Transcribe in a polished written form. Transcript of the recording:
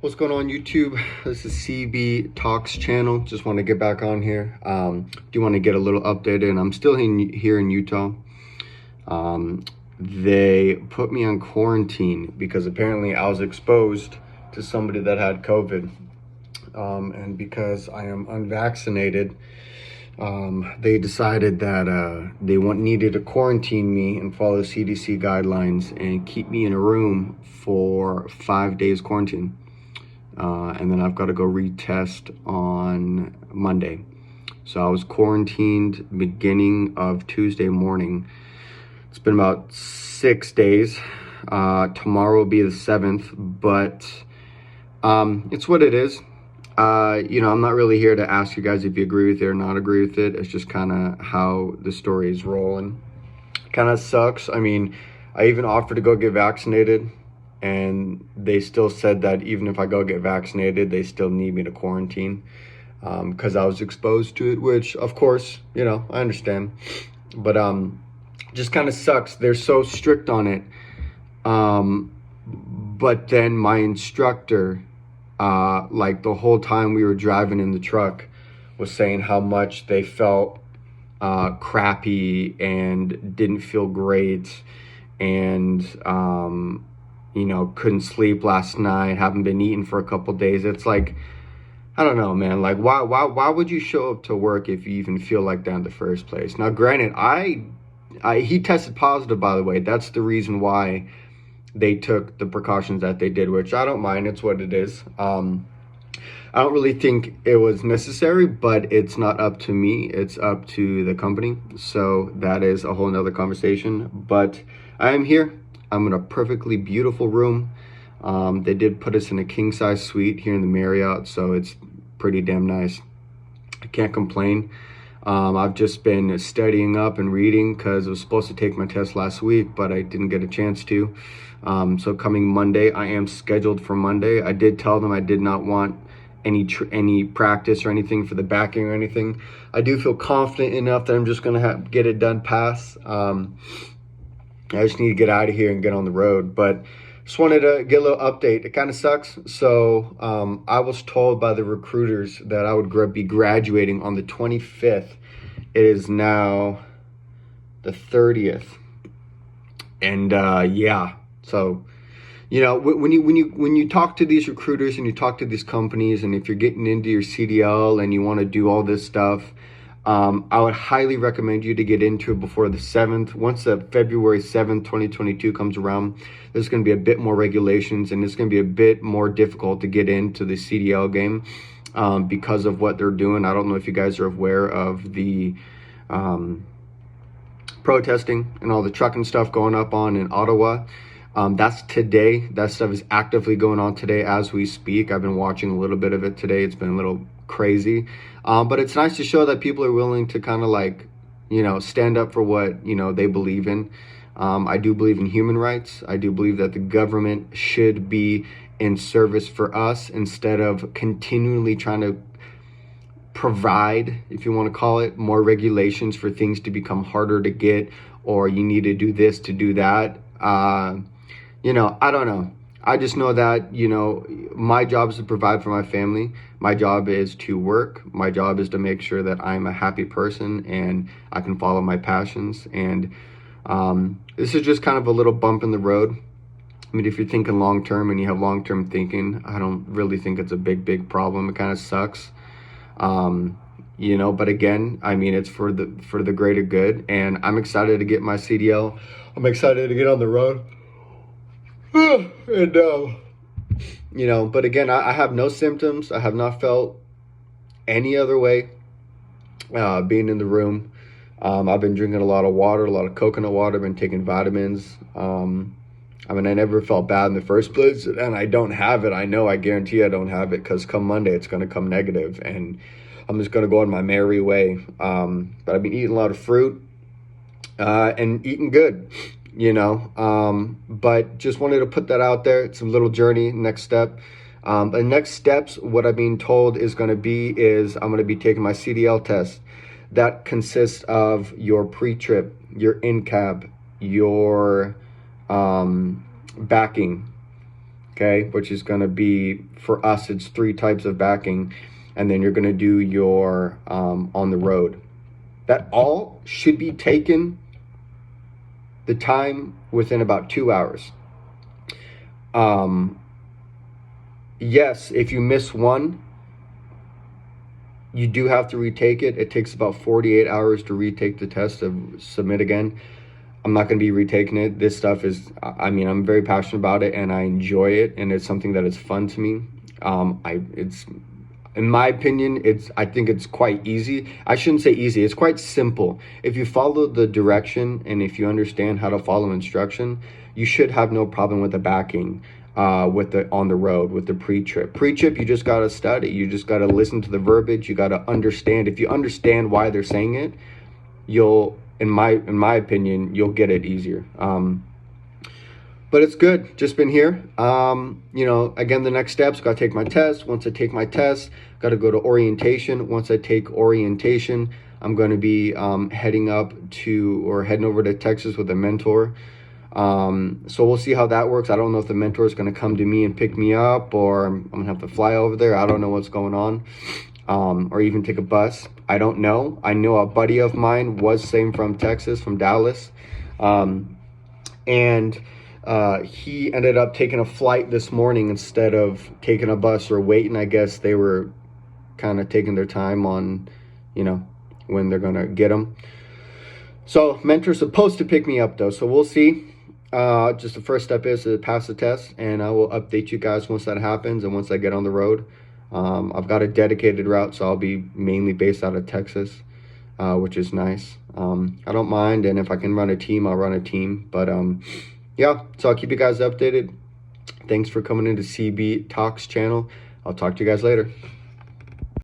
What's going on YouTube? This is CB Talks channel. Just want to get back on here. Do want to get a little updated. I'm still here in Utah. They put me on quarantine because apparently I was exposed to somebody that had COVID. And because I am unvaccinated, they decided that they needed to quarantine me and follow CDC guidelines and keep me in a room for 5 days quarantine. And then I've got to go retest on Monday. So I was quarantined beginning of Tuesday morning. It's been about 6 days. Tomorrow will be the 7th, but it's what it is. I'm not really here to ask you guys if you agree with it or not agree with it. It's just kind of how the story is rolling. Kind of sucks. I mean, I even offered to go get vaccinated, and they still said that even if I go get vaccinated, they still need me to quarantine because I was exposed to it, which of course, I understand. But just kind of sucks. They're so strict on it. But then my instructor, like the whole time we were driving in the truck, was saying how much they felt crappy and didn't feel great, and couldn't sleep last night, haven't been eating for a couple days. It's like, I don't know, man. Like, why would you show up to work if you even feel like that in the first place? Now, granted, he tested positive, by the way. That's the reason why they took the precautions that they did, which I don't mind. It's what it is. I don't really think it was necessary, but it's not up to me. It's up to the company. So that is a whole nother conversation. But I am here. I'm in a perfectly beautiful room. They did put us in a king-size suite here in the Marriott, so it's pretty damn nice. I can't complain. I've just been studying up and reading because I was supposed to take my test last week, but I didn't get a chance to. So coming Monday, I am scheduled for Monday. I did tell them I did not want any practice or anything for the backing or anything. I do feel confident enough that I'm just going to get it done pass. I just need to get out of here and get on the road. But just wanted to get a little update. It kind of sucks. So I was told by the recruiters that I would be graduating on the 25th. It is now the 30th. And yeah, so when you talk to these recruiters and you talk to these companies, and if you're getting into your CDL and you want to do all this stuff, I would highly recommend you to get into it before the 7th. Once the February 7th, 2022 comes around, there's going to be a bit more regulations, and it's going to be a bit more difficult to get into the CDL game because of what they're doing. I don't know if you guys are aware of the protesting and all the trucking stuff going up on in Ottawa. That's today. That stuff is actively going on today as we speak. I've been watching a little bit of it today. It's been a little crazy. But it's nice to show that people are willing to kind of stand up for what, they believe in. I do believe in human rights. I do believe that the government should be in service for us instead of continually trying to provide, if you want to call it, more regulations for things to become harder to get, or you need to do this to do that. I don't know. I just know that, my job is to provide for my family. My job is to work. My job is to make sure that I'm a happy person and I can follow my passions. And this is just kind of a little bump in the road. I mean, if you're thinking long-term and you have long-term thinking, I don't really think it's a big problem. It kind of sucks. But again, I mean, it's for the greater good. And I'm excited to get my CDL. I'm excited to get on the road. And, but again, I have no symptoms. I have not felt any other way being in the room. I've been drinking a lot of water, a lot of coconut water. I've been taking vitamins. I never felt bad in the first place, and I don't have it. I guarantee I don't have it, because come Monday, it's going to come negative, and I'm just going to go on my merry way. But I've been eating a lot of fruit and eating good. But just wanted to put that out there. It's a little journey, next step. The next steps, what I'm being told is I'm going to be taking my CDL test. That consists of your pre-trip, your in-cab, your backing, okay, which is going to be, for us, it's 3 types of backing, and then you're going to do your on the road. That all should be taken the time within about 2 hours. Yes, if you miss one, you do have to retake it. It takes about 48 hours to retake the test, to submit again. I'm not going to be retaking it. This stuff is, I mean, I'm very passionate about it and I enjoy it, and it's something that is fun to me. It's, in my opinion, I think it's quite easy. I shouldn't say easy. It's quite simple. If you follow the direction and if you understand how to follow instruction, you should have no problem with the backing, with the on the road, with the pre-trip. Pre-trip, you just got to study. You just got to listen to the verbiage. You got to understand. If you understand why they're saying it, you'll, in my opinion, you'll get it easier. But it's good. Just been here. You know, again, the next steps, got to take my test. Once I take my test, got to go to orientation. Once I take orientation, I'm going to be heading over to Texas with a mentor. So we'll see how that works. I don't know if the mentor is going to come to me and pick me up, or I'm going to have to fly over there. I don't know what's going on. Or even take a bus. I don't know. I know a buddy of mine was same from Texas, from Dallas. And he ended up taking a flight this morning instead of taking a bus or waiting. I guess they were kind of taking their time on, you know, when they're going to get them. So mentor's supposed to pick me up though. So we'll see. Just the first step is to pass the test, and I will update you guys once that happens and once I get on the road. I've got a dedicated route, so I'll be mainly based out of Texas, which is nice. I don't mind, and if I can run a team, I'll run a team. But yeah, so I'll keep you guys updated. Thanks for coming into CB Talks channel. I'll talk to you guys later.